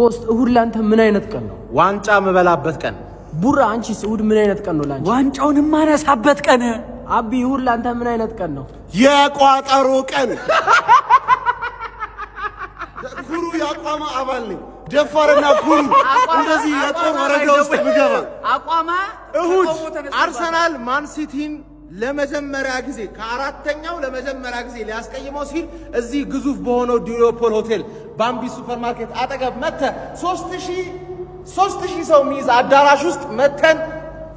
ጎስት እሁድ ላንተ ምን አይነት ቀን ነው? ዋንጫ መበላበት ቀን። ቡራ አንቺስ እሁድ ምን አይነት ቀን ነው ላንቺ? ዋንጫውን ማነሳበት ቀን። አቢ እሁድ ላንተ ምን አይነት ቀን ነው? የቋጠሮ ቀን። ኩሩ ያቋማ አባል ነኝ። ደፋርና ኩሩ እንደዚህ የጦር ወረዳ ውስጥ ብገባ አቋማ እሁድ አርሰናል ማን ሲቲን ለመጀመሪያ ጊዜ ከአራተኛው ለመጀመሪያ ጊዜ ሊያስቀይመው ሲል እዚህ ግዙፍ በሆነው ዲዮፖል ሆቴል ባምቢ ሱፐርማርኬት አጠገብ መተ 3000 ሰው የሚይዝ አዳራሽ ውስጥ መተን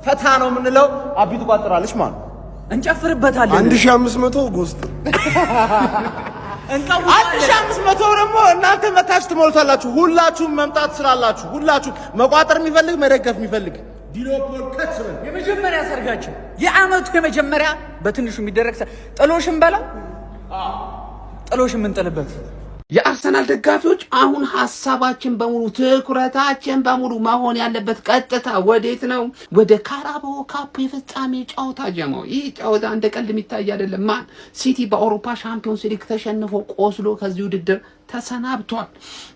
ፈታ ነው የምንለው። አቢ ትቋጥራለች ማለት እንጨፍርበታለን። 1500 ጎስት 1500 ደግሞ እናንተ መታች ትሞልታላችሁ። ሁላችሁም መምጣት ስላላችሁ ሁላችሁ መቋጠር የሚፈልግ መደገፍ የሚፈልግ ዲዮፖል ከትሰን የመጀመሪያ ሰርጋችን የአመቱ የመጀመሪያ በትንሹ የሚደረግ ጥሎሽን በላ ጥሎሽን ምንጥልበት የአርሰናል ደጋፊዎች አሁን ሐሳባችን በሙሉ ትኩረታችን በሙሉ መሆን ያለበት ቀጥታ ወዴት ነው? ወደ ካራባኦ ካፕ የፍጻሜ ጨዋታ ጀመው። ይህ ጨዋታ እንደ ቀልድ የሚታይ አይደለም። ማን ሲቲ በአውሮፓ ሻምፒዮንስ ሊግ ተሸንፎ ቆስሎ ከዚህ ውድድር ተሰናብቷል።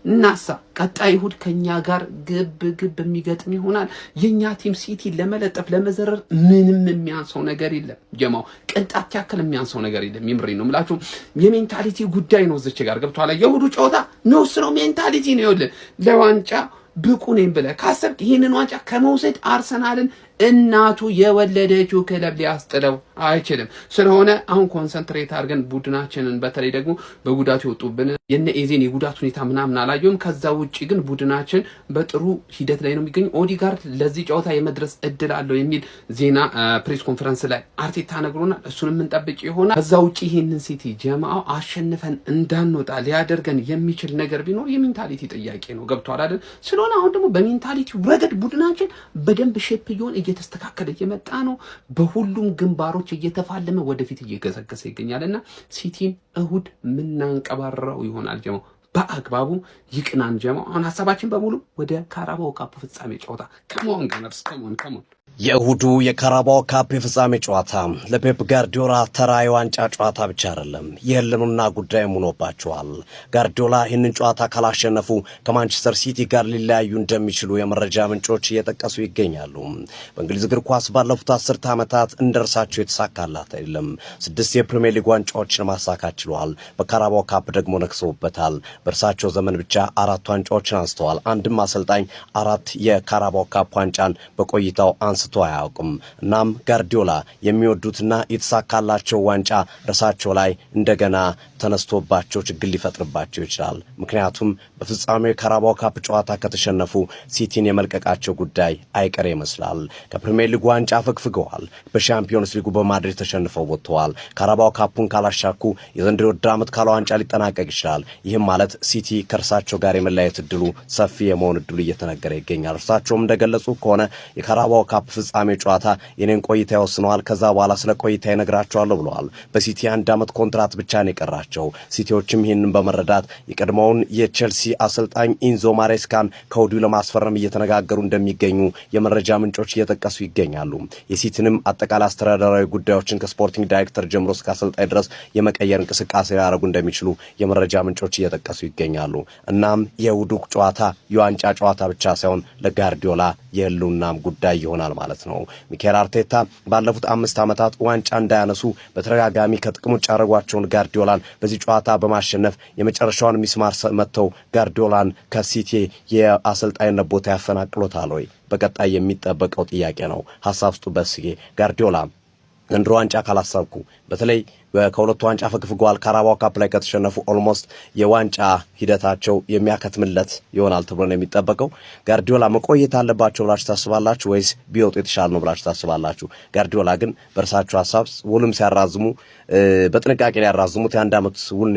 እናሳ ቀጣይ እሁድ ከኛ ጋር ግብ የሚገጥም ይሆናል። የኛ ቲም ሲቲ ለመለጠፍ ለመዘረር ምንም የሚያንሰው ነገር የለም። ጀማው ቅንጣት ያክል የሚያንሰው ነገር የለም። ይምሪ ነው የምላችሁ። የሜንታሊቲ ጉዳይ ነው። እዚች ጋር ገብቷል። የእሁዱ ጨዋታ ነው ስለው ሜንታሊቲ ነው። ይኸውልህ ለዋንጫ ብቁ ነኝ ብለህ ካሰብክ ይህንን ዋንጫ ከመውሰድ አርሰናልን እናቱ የወለደችው ክለብ ሊያስጥለው አይችልም። ስለሆነ አሁን ኮንሰንትሬት አድርገን ቡድናችንን በተለይ ደግሞ በጉዳቱ የወጡብን የነ ኤዜን የጉዳት ሁኔታ ምናምን አላየውም። ከዛ ውጪ ግን ቡድናችን በጥሩ ሂደት ላይ ነው የሚገኘው። ኦዲጋርድ ለዚህ ጨዋታ የመድረስ እድል አለው የሚል ዜና ፕሬስ ኮንፈረንስ ላይ አርቴታ ነግሮናል። እሱን የምንጠብቅ ይሆናል። ከዛ ውጪ ይህንን ሲቲ ጀማው አሸንፈን እንዳንወጣ ሊያደርገን የሚችል ነገር ቢኖር የሜንታሊቲ ጥያቄ ነው። ገብቷል አይደል? ስለሆነ አሁን ደግሞ በሜንታሊቲው ረገድ ቡድናችን በደንብ ሼፕ ይሆን እየተስተካከለ እየመጣ ነው። በሁሉም ግንባሮች እየተፋለመ ወደፊት እየገሰገሰ ይገኛልና ሲቲን እሁድ ምናንቀባረው ይሆናል። ጀማው በአግባቡ ይቅናን። ጀማው አሁን ሐሳባችን በሙሉ ወደ ካራባኦ ካፕ ፍጻሜ ጨዋታ ከሞን ጋርስ ከሞን የእሁዱ የካራባኦ ካፕ የፍጻሜ ጨዋታ ለፔፕ ጋርዲዮላ ተራ የዋንጫ ጨዋታ ብቻ አይደለም፣ የህልውና ጉዳይ ሆኖባቸዋል። ጋርዲዮላ ይህንን ጨዋታ ካላሸነፉ ከማንቸስተር ሲቲ ጋር ሊለያዩ እንደሚችሉ የመረጃ ምንጮች እየጠቀሱ ይገኛሉ። በእንግሊዝ እግር ኳስ ባለፉት 10 ዓመታት እንደርሳቸው የተሳካላት አይደለም። 6 የፕሪሚየር ሊግ ዋንጫዎችን ማሳካት ችለዋል። በካራባኦ ካፕ ደግሞ ነክሰውበታል። በእርሳቸው ዘመን ብቻ 4 ዋንጫዎችን አንስተዋል። አንድም አሰልጣኝ 4 የካራባኦ ካፕ ዋንጫን በቆይታው አንስተዋል አያውቁም። እናም ጋርዲዮላ የሚወዱትና የተሳካላቸው ዋንጫ ራሳቸው ላይ እንደገና ተነስቶባቸው ችግር ሊፈጥርባቸው ይችላል። ምክንያቱም በፍጻሜው የካራባኦ ካፕ ጨዋታ ከተሸነፉ ሲቲን የመልቀቃቸው ጉዳይ አይቀር ይመስላል። ከፕሪሚየር ሊግ ዋንጫ ፈግፍገዋል። በሻምፒዮንስ ሊጉ በማድሪድ ተሸንፈው ወጥተዋል። ካራባኦ ካፑን ካላሻኩ የዘንድሮው ውድድር ዓመት ካለ ዋንጫ ሊጠናቀቅ ይችላል። ይህም ማለት ሲቲ ከእርሳቸው ጋር የመለያየት እድሉ ሰፊ የመሆን እድሉ እየተነገረ ይገኛል። እርሳቸውም እንደገለጹ ከሆነ የካራባኦ ካፕ ፍጻሜ ጨዋታ የኔን ቆይታ ይወስነዋል፣ ከዛ በኋላ ስለ ቆይታ ይነግራቸዋለሁ ብለዋል። በሲቲ 1 ዓመት ኮንትራት ብቻ ነው የቀራቸው። ሲቲዎችም ይህንን በመረዳት የቀድሞውን የቼልሲ አሰልጣኝ ኢንዞ ማሬስካን ከወዲሁ ለማስፈረም እየተነጋገሩ እንደሚገኙ የመረጃ ምንጮች እየጠቀሱ ይገኛሉ። የሲቲንም አጠቃላይ አስተዳደራዊ ጉዳዮችን ከስፖርቲንግ ዳይሬክተር ጀምሮ እስከ አሰልጣኝ ድረስ የመቀየር እንቅስቃሴ ሊያደርጉ እንደሚችሉ የመረጃ ምንጮች እየጠቀሱ ይገኛሉ። እናም የእሁዱ ጨዋታ የዋንጫ ጨዋታ ብቻ ሳይሆን ለጋርዲዮላ የህልውናም ጉዳይ ይሆናል ማለት ነው። ሚኬል አርቴታ ባለፉት 5 ዓመታት ዋንጫ እንዳያነሱ በተደጋጋሚ ከጥቅም ውጭ ያደረጓቸውን ጋርዲዮላን በዚህ ጨዋታ በማሸነፍ የመጨረሻውን ሚስማር መተው ጋርዲዮላን ከሲቲ የአሰልጣኝነት ቦታ ያፈናቅሎታል ወይ? በቀጣይ የሚጠበቀው ጥያቄ ነው። ሐሳብ ስጡበት። ጋርዲዮላ ዘንድሮ ዋንጫ ካላሳኩ በተለይ ከሁለቱ ዋንጫ ፈግፍገዋል። ካራባኦ ካፕ ላይ ከተሸነፉ ኦልሞስት የዋንጫ ሂደታቸው የሚያከትምለት ይሆናል ተብሎ ነው የሚጠበቀው። ጋርዲዮላ መቆየት አለባቸው ብላችሁ ታስባላችሁ ወይስ ቢወጡ የተሻለ ነው ብላችሁ ታስባላችሁ? ጋርዲዮላ ግን በእርሳቸው ሐሳብ ውልም ሲያራዝሙ በጥንቃቄ ያራዝሙት የ1 ዓመት ውል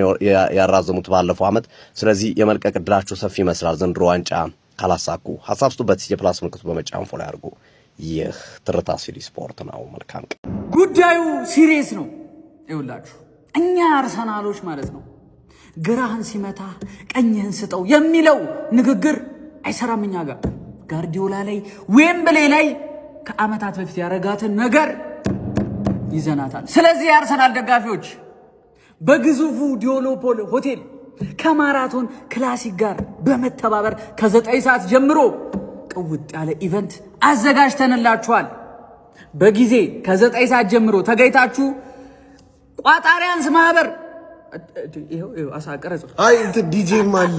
ያራዝሙት ባለፈው ዓመት። ስለዚህ የመልቀቅ ዕድላቸው ሰፊ ይመስላል ዘንድሮ ዋንጫ ካላሳኩ። ሐሳብ ስጡበት። የፕላስ ምልክቱ በመጫን ፎሎ ያድርጉ። ይህ ትርታ ሲቲ ስፖርት ነው። መልካም ጉዳዩ ሲሪየስ ነው። ይውላችሁ እኛ አርሰናሎች ማለት ነው ግራህን ሲመታ ቀኝህን ስጠው የሚለው ንግግር አይሰራም። እኛ ጋር ጋርዲዮላ ላይ ዌምብሌ ላይ ከአመታት በፊት ያረጋትን ነገር ይዘናታል። ስለዚህ የአርሰናል ደጋፊዎች በግዙፉ ዲዮፖል ሆቴል ከማራቶን ክላሲክ ጋር በመተባበር ከ9 ሰዓት ጀምሮ ቅውጥ ያለ ኢቨንት አዘጋጅተንላችኋል። በጊዜ ከ9 ሰዓት ጀምሮ ተገይታችሁ ቋጣሪያንስ ማህበር ይሄው አሳቀረጽ አይ እንትን ዲጄም አለ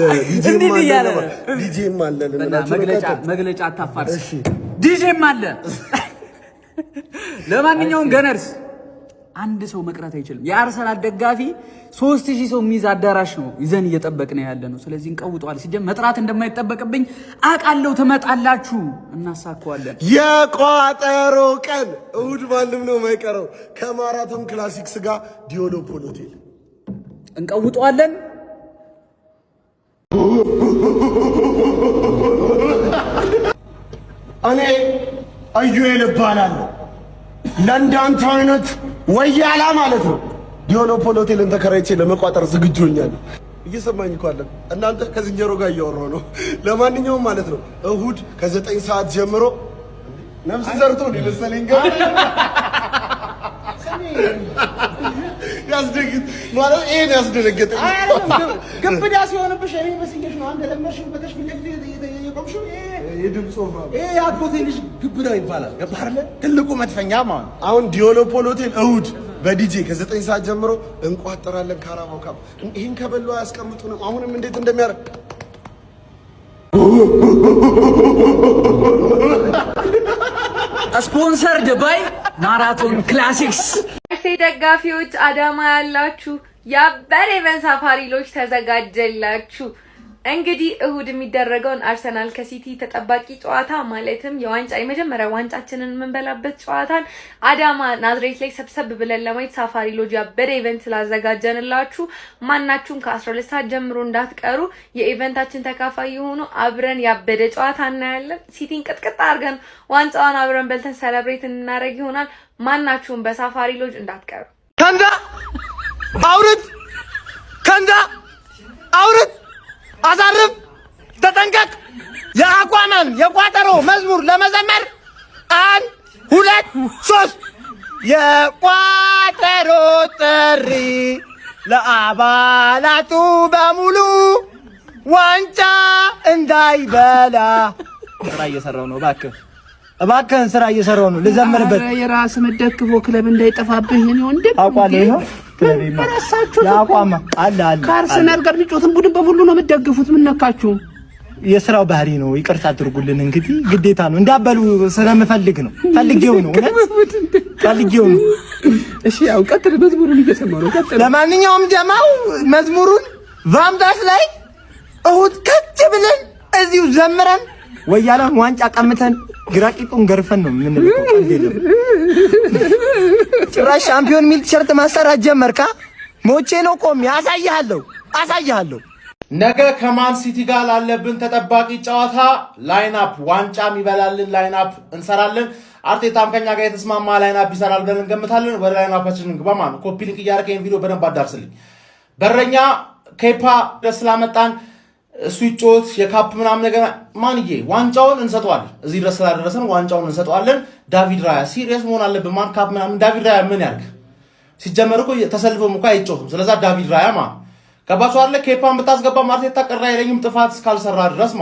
መግለጫ አታፋርስ። እሺ ዲጄም አለ። ለማንኛውም ገነርስ አንድ ሰው መቅረት አይችልም። የአርሰናል ደጋፊ 3000 ሰው የሚይዝ አዳራሽ ነው ይዘን እየጠበቅን ያለ ነው። ስለዚህ እንቀውጠዋል። ሲጀም መጥራት እንደማይጠበቅብኝ አቃለው። ትመጣላችሁ፣ እናሳካዋለን። የቋጠሮ ቀን እሁድ ማንም ነው የማይቀረው ከማራቶን ክላሲክስ ጋር ዲዮሎፖል ሆቴል እንቀውጠዋለን። እኔ አዩኤል እባላለሁ። ለእንዳንተ አይነት ወያላ ማለት ነው ዲዮሎፖል ሆቴልን ተከራይቼ ለመቋጠር ዝግጁ ሆኛለሁ። እየሰማኝ እኮ አለ። እናንተ ከዝንጀሮ ጋር እያወራሁ ነው። ለማንኛውም ማለት ነው እሁድ ከ9 ሰዓት ጀምሮ ነፍስ ዘርቶ ሊለሰለኝ ጋር ያስደግጥ ማለት ይሄን ያስደነገጠኝ ግብዳ ሲሆንብሽ እኔ መስየሽ ነው። አንተ ለመርሽበተሽ ፍለግ የቆምሽው የድምጽ ሶፋ አጎቴ ልጅ ግብዳ ይባላል። ገባህ አይደለ? ትልቁ መድፈኛ ማለት አሁን ዲዮሎፖል ሆቴል እሁድ በዲጄ ከ9 ሰዓት ጀምሮ እንቋጠራለን። ካራባው ካፕ ይሄን ከበሉ አያስቀምጡንም። አሁንም እንዴት እንደሚያደርግ ስፖንሰርድ ባይ ማራቶን ክላሲክስ። ደጋፊዎች አዳማ ያላችሁ ያበሬ በሳፋሪሎች ተዘጋጀላችሁ። እንግዲህ እሁድ የሚደረገውን አርሰናል ከሲቲ ተጠባቂ ጨዋታ ማለትም የመጀመሪያ ዋንጫችንን የምንበላበት ጨዋታን አዳማ ናዝሬት ላይ ሰብሰብ ብለን ለማየት ሳፋሪ ሎጅ ያበደ ኢቨንት ስላዘጋጀንላችሁ ማናችሁም ከ12 ሰዓት ጀምሮ እንዳትቀሩ። የኢቨንታችን ተካፋይ የሆኑ አብረን ያበደ ጨዋታ እናያለን። ሲቲን ቅጥቅጥ አድርገን ዋንጫውን አብረን በልተን ሰለብሬት እናደርግ ይሆናል። ማናችሁም በሳፋሪ ሎጅ እንዳትቀሩ። ከንዳ አውርድ አዛርፍ ተጠንቀቅ። የአቋማን የቋጠሮ መዝሙር ለመዘመር 1 2 3 የቋጠሮ ጥሪ ለአባላቱ በሙሉ ዋንጫ እንዳይበላ። ስራ እየሰራው ነው። እባክህን ስራ እየሰራው ነው። ልዘምርበት። የራስ መደክፎ ክለብ እንዳይጠፋብህ ነው ወንድም። አቋም ነው ያቋማ አለ ከአርሰናል ጋር ቢጮትን ቡድን በሙሉ ነው የምትደግፉት። ምን ነካችሁ? የስራው ባህሪ ነው። ይቅርታ አድርጉልን። እንግዲህ ግዴታ ነው። እንዳበሉ ስለምፈልግ ነው። ፈልጌው ነው። እሺ ያው ቀጥል። መዝሙሩን እየሰማሁ ነው። ቀጥል። ለማንኛውም ጀማው መዝሙሩን ቫምዳስ ላይ እሁድ ከች ብለን እዚሁ ዘምረን ወያላን ዋንጫ ቀምተን ግራቂጡን ገርፈን ነው የምንልከው። ቀልዴለም ጭራሽ ሻምፒዮን ሚል ቲሸርት ማሰራት ጀመርካ። ሞቼ ነው ቆም አሳያለሁ። ነገ ከማን ሲቲ ጋር ላለብን ተጠባቂ ጨዋታ ላይናፕ ዋንጫ የሚበላልን ላይናፕ እንሰራለን። አርቴታም ከኛ ጋር የተስማማ ላይናፕ ይሰራል ብለን እንገምታለን። ወደ ላይናፓችን እንግባ ማለት ነው። ኮፒ ሊንክ እያደረከኝ ቪዲዮ በደንብ አዳርስልኝ። በረኛ ኬፓ ደስ ስላመጣን እሱ ይጮት የካፕ ምናምን ነገር ማንዬ ዋንጫውን እንሰጠዋለን። እዚህ ድረስ ስላደረሰን ዋንጫውን እንሰጠዋለን። ዳቪድ ራያ ሲሪየስ መሆን አለብን። ማን ካፕ ምናምን ዳቪድ ራያ ምን ያርግ? ሲጀመር እኮ ተሰልፎም እኮ አይጮትም። ስለዛ ዳቪድ ራያ ከባሱ አለ ኬፓን ብታስገባ ማርቴታ ቀራ አይለኝም ጥፋት እስካልሰራ ድረስ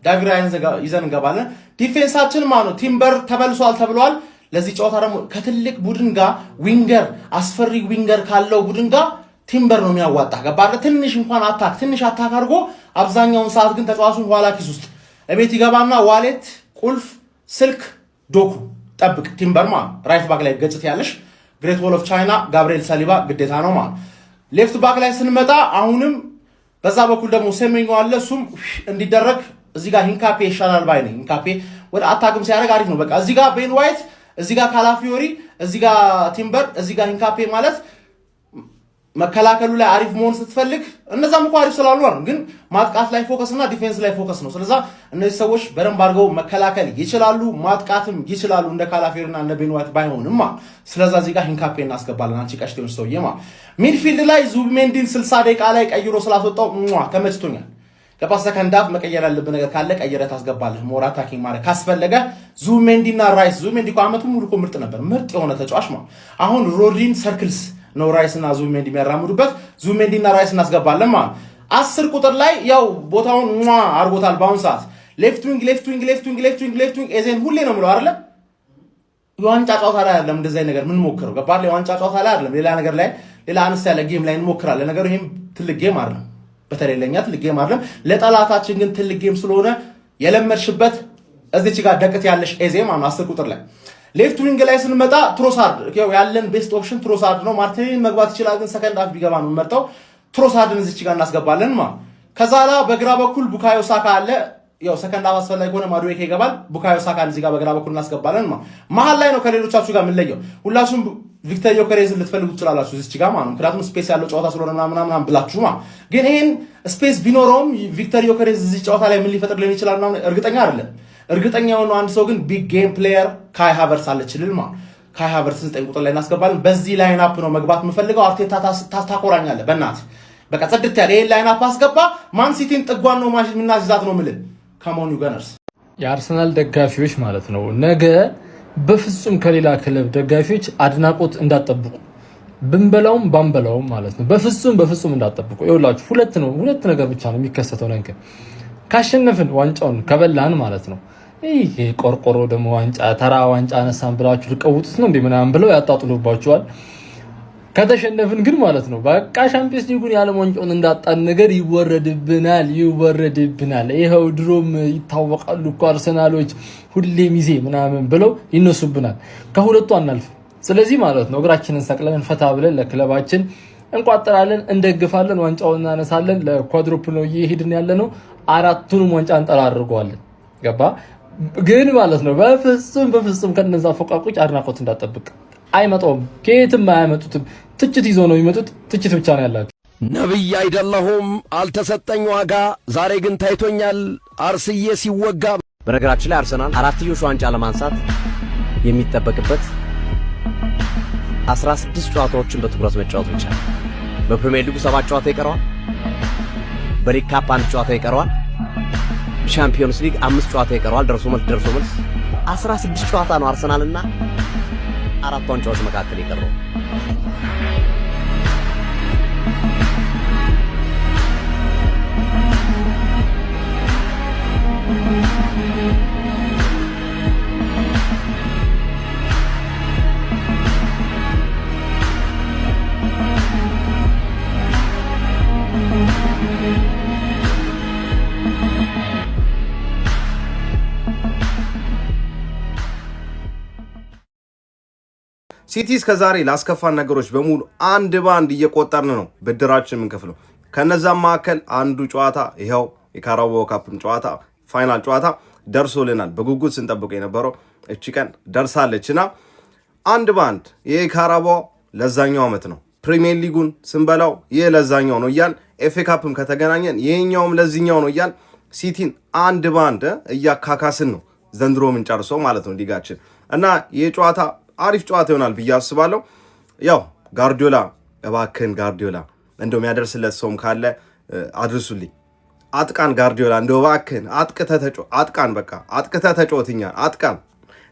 ዳቪድ ራያ ይዘን እንገባለን። ዲፌንሳችን ነው ቲምበር ተበልሷል ተብሏል። ለዚህ ጨዋታ ደግሞ ከትልቅ ቡድን ጋር ዊንገር አስፈሪ ዊንገር ካለው ቡድን ጋር ቲምበር ነው የሚያዋጣ። ገባለ ትንሽ እንኳን ትንሽ አታክ አድርጎ አብዛኛውን ሰዓት ግን ተጫዋቹን ኋላ ኪስ ውስጥ እቤት ይገባና ዋሌት፣ ቁልፍ፣ ስልክ፣ ዶኩ ጠብቅ። ቲምበር ራይት ባክ ላይ ገጽት ያለሽ ግሬት ዎል ኦፍ ቻይና ጋብሪኤል ሳሊባ ግዴታ ነው ሌፍት ባክ ላይ ስንመጣ አሁንም በዛ በኩል ደግሞ ሴሜኞ አለ። እሱም እንዲደረግ እዚህ ጋር ሂንካፔ ይሻላል ባይ ነኝ። ሂንካፔ ወደ አታክም ሲያደርግ አሪፍ ነው። በቃ እዚህ ጋር ቤን ዋይት፣ እዚህ ጋር ካላፊዮሪ፣ እዚህ ጋር ቲምበር፣ እዚህ ጋር ሂንካፔ ማለት መከላከሉ ላይ አሪፍ መሆን ስትፈልግ እነዛም እኮ አሪፍ ስላሉ ነው፣ ግን ማጥቃት ላይ ፎከስ እና ዲፌንስ ላይ ፎከስ ነው። ስለዚህ እነዚህ ሰዎች በደንብ አድርገው መከላከል ይችላሉ፣ ማጥቃትም ይችላሉ እንደ ካላፊዮሪና እንደ ቤን ዋይት ባይሆንም ስለዚህ እዚህ ጋር ሂንካፔ እናስገባለን። አንቺ ቀሽቴዎች ሰውዬ ሚድፊልድ ላይ ዙቢሜንዲን 60 ደቂቃ ላይ ቀይሮ ስላስወጣው ተመችቶኛል። ከፓስ ሰከንድ አፍ መቀየር ያለብህ ነገር ካለ ቀይረህ ታስገባለህ። ሞር አታኪንግ ማለት ካስፈለገ ዙቢሜንዲና ራይስ ዙቢሜንዲ እኮ አመቱ ሙሉ እኮ ምርጥ ነበር፣ ምርጥ የሆነ ተጫዋች አሁን ሮድሪን ሰርክልስ ነው ራይስ እና ዙቢሜንዲ የሚያራምዱበት። ዙቢሜንዲ እና ራይስ እናስገባለን 10 ቁጥር ላይ ያው ቦታውን አርጎታል ባውን ሰዓት ሌፍት ዊንግ ኤዜን ሁሌ ነው ምለው አይደለ የዋንጫ ጨዋታ ላይ አይደለም እንደዚህ ነገር ምን ሞክረው ገባለ የዋንጫ ጨዋታ ላይ አይደለም ሌላ ነገር ላይ ሌላ አንስ ያለ ጌም ላይ እንሞክራለን ነገሩ ይሄም ትልቅ ጌም አይደለም በተለይለኛ ትልቅ ጌም አይደለም ለጠላታችን ግን ትልቅ ጌም ስለሆነ የለመድሽበት እዚች ጋር ደቅት ያለሽ ኤዜ ማለት 10 ቁጥር ላይ ሌፍት ዊንግ ላይ ስንመጣ ትሮሳርድ ያለን ቤስት ኦፕሽን ትሮሳርድ ነው ማርቲኔሊ መግባት ይችላል ግን ሰከንድ አፍ ቢገባ ነው መርጠው ትሮሳርድን እዚች ጋር እናስገባለን ከዛላ በግራ በኩል ቡካዮ ሳካ አለ ያው ሰከንድ አፍ አስፈላጊ ሆነ ማዱዌኬ ይገባል ቡካዮ ሳካን እዚህ ጋር በግራ በኩል እናስገባለን መሃል ላይ ነው ከሌሎቻችሁ ጋር የምንለየው ሁላችሁም ቪክተር ዮከሬዝን ልትፈልጉ ትችላላችሁ እዚች ጋር ማለት ምክንያቱም ስፔስ ያለው ጨዋታ ስለሆነ ምናምን ብላችሁ ግን ይሄን ስፔስ ቢኖረውም ቪክተር ዮከሬዝ እዚህ ጨዋታ ላይ ምን ሊፈጥርልን ይችላል ምናምን እርግጠኛ አይደለም እርግጠኛ ሆኖ አንድ ሰው ግን ቢግ ጌም ፕሌየር ካይ ሃቨርትዝ አለችልል ካይ ሃቨርትዝ 9 ቁጥር ላይ እናስገባለን በዚህ ላይን አፕ ነው መግባት የምፈልገው አርቴታ ታቆራኛለህ በእናትህ በቃ ጽድት ያለ ይሄን ላይን አፕ አስገባ ማን ሲቲን ጥጓን ነው ማሽ ምናዝዛት ነው ምልል ካሞን ዩጋነርስ የአርሰናል ደጋፊዎች ማለት ነው ነገ በፍጹም ከሌላ ክለብ ደጋፊዎች አድናቆት እንዳትጠብቁ ብንበላውም ባንበላውም ማለት ነው በፍጹም እንዳትጠብቁ ይኸውላችሁ ሁለት ነገር ብቻ ነው የሚከሰተው ነገር ካሸነፍን ዋንጫውን ከበላን ማለት ነው ይሄ ቆርቆሮ ደግሞ ዋንጫ ተራ ዋንጫ አነሳን ብላችሁ ልቀውጡት ነው እንደምናም ብለው ያጣጥሉባችኋል ከተሸነፍን ግን ማለት ነው በቃ ሻምፒዮንስ ሊጉን ያለ ዋንጫውን እንዳጣን ነገር ይወረድብናል ይሄው ድሮም ይታወቃሉ እኮ አርሰናሎች ሁሌ ሚዜ ምናምን ብለው ይነሱብናል ከሁለቱ አናልፍ ስለዚህ ማለት ነው እግራችንን ሰቅለን ፈታ ብለን ለክለባችን እንቋጥራለን እንደግፋለን ዋንጫውን እናነሳለን ለኳድሩፕል ነው እየሄድን ያለ ነው አራቱንም ዋንጫ እንጠራርገዋለን ገባ ግን ማለት ነው በፍጹም ከነዛ ፎቃቆች አድናቆት እንዳትጠብቅ አይመጣውም ከየትም አያመጡትም ትችት ይዞ ነው የሚመጡት ትችት ብቻ ነው ያላችሁ ነብይ አይደለሁም አልተሰጠኝ ዋጋ ዛሬ ግን ታይቶኛል አርስዬ ሲወጋ በነገራችን ላይ አርሰናል አራትዮሽ ዋንጫ ለማንሳት የሚጠበቅበት 16 ጨዋታዎችን በትኩረት መጫወት ብቻ በፕሪሚየር ሊጉ 7 ጨዋታ ይቀረዋል በሊግ ካፕ 1 ጨዋታ ይቀረዋል ቻምፒዮንስ ሊግ 5 ጨዋታ ይቀረዋል ደርሶ መልስ 16 ጨዋታ ነው አርሰናልና አራት ዋንጫዎች መካከል ይቀርቡ ሲቲ እስከዛሬ ላስከፋን ነገሮች በሙሉ አንድ ባንድ እየቆጠርን ነው ብድራችን የምንከፍለው ከነዛም መካከል አንዱ ጨዋታ ይሄው የካራባኦ ካፕም ጨዋታ ፋይናል ጨዋታ ደርሶልናል በጉጉት ስንጠብቀው የነበረው እቺ ቀን ደርሳለችና አንድ ባንድ የካራባኦ ለዛኛው አመት ነው ፕሪሚየር ሊጉን ስንበላው የለዛኛው ነው ያን ኤፍኤ ካፕም ከተገናኘን የኛውም ለዚህኛው ነው ያን ሲቲን አንድ ባንድ እያካካስን ነው ዘንድሮ ምን ጨርሶ ማለት ነው ሊጋችን እና የጨዋታ አሪፍ ጨዋታ ይሆናል ብዬ አስባለሁ ያው ጋርዲዮላ እባክህን ጋርዲዮላ እንደው የሚያደርስለት ሰውም ካለ አድርሱልኝ አጥቃን ጋርዲዮላ እንደው እባክህን አጥቃን በቃ አጥቅተህ ተጫወትኛ አጥቃን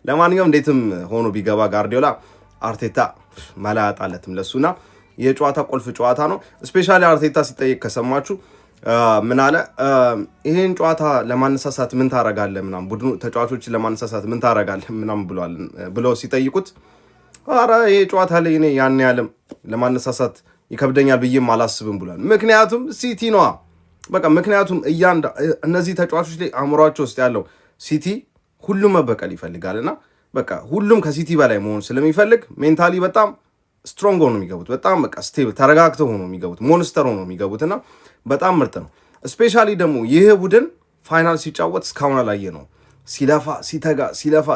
ለማንኛውም እንዴትም ሆኖ ቢገባ ጋርዲዮላ አርቴታ መላጣለትም ለሱና የጨዋታ ቁልፍ ጨዋታ ነው ስፔሻሊ አርቴታ ሲጠይቅ ከሰማችሁ ምን አለ ይሄን ጨዋታ ለማነሳሳት ምን ታረጋለህ ምናም ቡድኑ ተጫዋቾችን ለማነሳሳት ምን ታረጋለህ ምናም ብለው ሲጠይቁት አረ ይሄ ጨዋታ ላይ እኔ ያን ያለም ለማነሳሳት ይከብደኛል ብዬም አላስብም ብሏል ምክንያቱም ሲቲ ነው በቃ ምክንያቱም እነዚህ ተጫዋቾች ላይ አእምሯቸው ውስጥ ያለው ሲቲ ሁሉም መበቀል ይፈልጋልና በቃ ሁሉም ከሲቲ በላይ መሆን ስለሚፈልግ ሜንታሊ በጣም ስትሮንግ ሆኖ የሚገቡት በጣም በቃ ስቴብል ተረጋግተው ሆኖ የሚገቡት ሞንስተር ሆኖ የሚገቡትና በጣም ምርጥ ነው ስፔሻሊ ደግሞ ይሄ ቡድን ፋይናል ሲጫወት እስካሁን አላየ ነው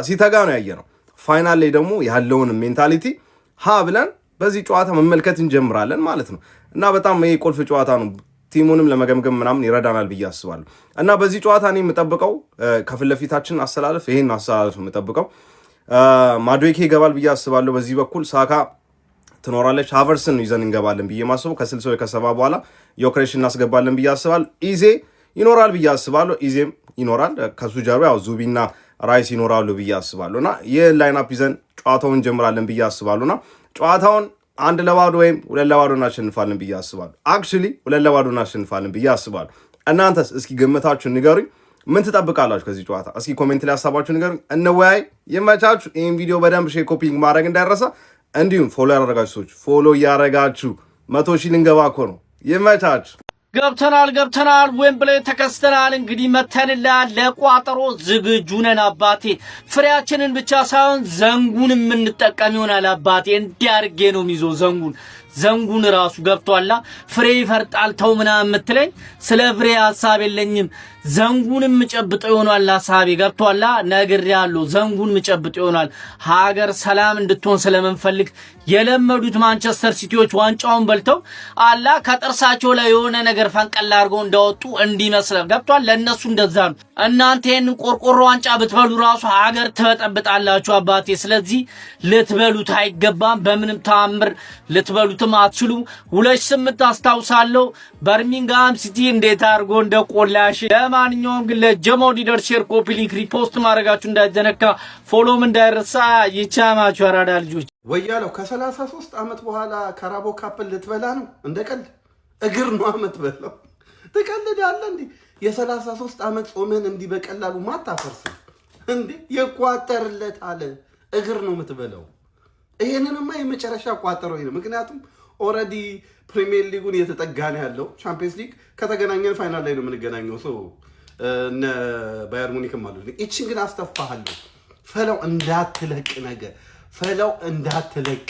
ሲተጋ ነው ያየ ነው ፋይናል ላይ ደግሞ ያለውን ሜንታሊቲ ብለን በዚህ ጨዋታ መመልከት እንጀምራለን ማለት ነው እና በጣም ይሄ ቁልፍ ጨዋታ ነው ቲሙንም ለመገምገም ምናምን ይረዳናል ብዬ አስባለሁ እና በዚህ ጨዋታ እኔ የምጠብቀው ከፊት ለፊታችን አሰላለፍ ይሄን አሰላለፍ የምጠብቀው ማዱዌኬ ይገባል ብዬ አስባለሁ በዚህ በኩል ሳካ ትኖራለች ሃቨርትዝን ይዘን እንገባለን ብዬ ማስበው ከ60 ከ70 በኋላ ዮክሬሽ እናስገባለን ብዬ አስባለሁ ኢዜ ይኖራል ብዬ አስባለሁ ኢዜም ይኖራል ከሱ ጀርባ ያው ዙቢና ራይስ ይኖራሉ ብዬ አስባለሁና የላይን አፕ ይዘን ጨዋታውን እንጀምራለን ብዬ አስባለሁና ጨዋታውን 1-2 ወይም 2-2 እናሸንፋለን ብዬ አስባለሁ። አክቹሊ 2-2 እናሸንፋለን ብዬ አስባለሁ። እናንተስ እስኪ ግምታችሁን ንገሩኝ። ምን ትጠብቃላችሁ ከዚህ ጨዋታ? እስኪ ኮሜንት ላይ ሀሳባችሁን ንገሩኝ። እንወያይ። ይመቻችሁ። ይህን ቪዲዮ በደንብ ሼር፣ ኮፒ ማድረግ እንዳይረሳ። እንዲሁም ፎሎ ያደረጋችሁ ሰዎች ፎሎ እያደረጋችሁ 100 ሺህ ልንገባ እኮ ነው። ይመቻችሁ። ገብተናል ዌምብሌ ተከስተናል። እንግዲህ መተንላል። ለቋጠሮ ዝግጁ ነን አባቴ። ፍሬያችንን ብቻ ሳይሆን ዘንጉን የምንጠቀም ይሆናል አባቴ። እንዲያርጌ ነው ሚዞ ዘንጉን ራሱ ገብቷላ። ፍሬ ይፈርጣል ተው ምናምን የምትለኝ ስለ ፍሬ ሐሳብ የለኝም። ዘንጉን ምጨብጠው ይሆናል ሐሳቤ ገብቷላ። ነግሬያለሁ። ዘንጉን ምጨብጠው ይሆናል። ሀገር ሰላም እንድትሆን ስለምንፈልግ የለመዱት ማንቸስተር ሲቲዎች ዋንጫውን በልተው አላ ከጥርሳቸው ላይ የሆነ ነገር ፈንቀል አድርገው እንዳወጡ እንዲመስል ገብቷል። ለነሱ እንደዛ ነው። እናንተ ይሄንን ቆርቆሮ ዋንጫ ብትበሉ ራሱ ሀገር ትበጠብጣላችሁ አባቴ። ስለዚህ ልትበሉት አይገባም። በምንም ተአምር ልትበሉትም አትችሉ። 2-8 አስታውሳለሁ በርሚንግሃም ሲቲ እንዴት አድርጎ እንደቆላሽ። ለማንኛውም ግን ለጀማው ሊደር ሼር፣ ኮፒ ሊንክ፣ ሪፖስት ማድረጋችሁ እንዳይዘነካ፣ ፎሎም እንዳይረሳ። ይቻማችሁ አራዳ ልጆች። ወያለው ከ33 ዓመት በኋላ ካራቦ ካፕን ልትበላ ነው? እንደ ቀልድ እግር ነው አመት በለው። ትቀልዳለህ እንዴ? የ33 ዓመት ጾምን እንዲህ በቀላሉ ማታፈርስ እንዴ? ይቋጠርለታል። እግር ነው የምትበላው። ይሄንንማ የመጨረሻ ቋጠረው ነው። ምክንያቱም ኦልሬዲ ፕሪሚየር ሊጉን እየተጠጋን ያለው ቻምፒየንስ ሊግ ከተገናኘን ፋይናል ላይ ነው የምንገናኘው። እነ ባየር ሙኒክም አሉ። እቺን ግን አስተፋሃለሁ። ፈለው እንዳትለቅ ነገር ፈለው እንዳትለቅ።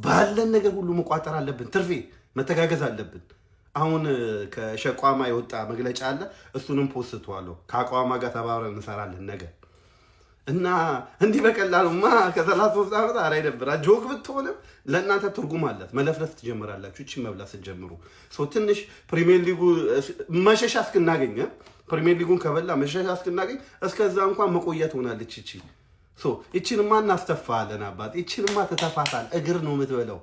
ባለን ነገር ሁሉ መቋጠር አለብን። ትርፌ መተጋገዝ አለብን። አሁን ከሸቋማ የወጣ መግለጫ አለ። እሱንም ፖስትዋለሁ። ከአቋማ ጋር ተባብረን እንሰራለን ነገር እና እንዲህ በቀላሉማ ከ33 ዓመት አራ ይደብራ። ጆክ ብትሆንም ለእናንተ ትርጉም አላት። መለፍለፍ ትጀምራላችሁ እቺ መብላት ስትጀምሩ። ትንሽ ፕሪሚየር ሊጉ መሸሻ እስክናገኝ ፕሪሚየር ሊጉን ከበላ መሸሻ እስክናገኝ እስከዛ እንኳን መቆየት ሆናለች እቺ። እቺንማ እናስተፋለን አባት። እቺንማ ተተፋታል። እግር ነው የምትበለው።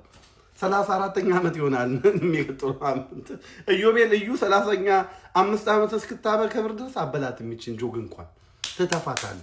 34ኛ ዓመት ይሆናል የሚቀጥለው ዓመት። ኢዮቤል ልዩ 30ኛ 5 ዓመት እስክታበል ከብር ድረስ አበላት የሚችን ጆግ እንኳን ተተፋታለ።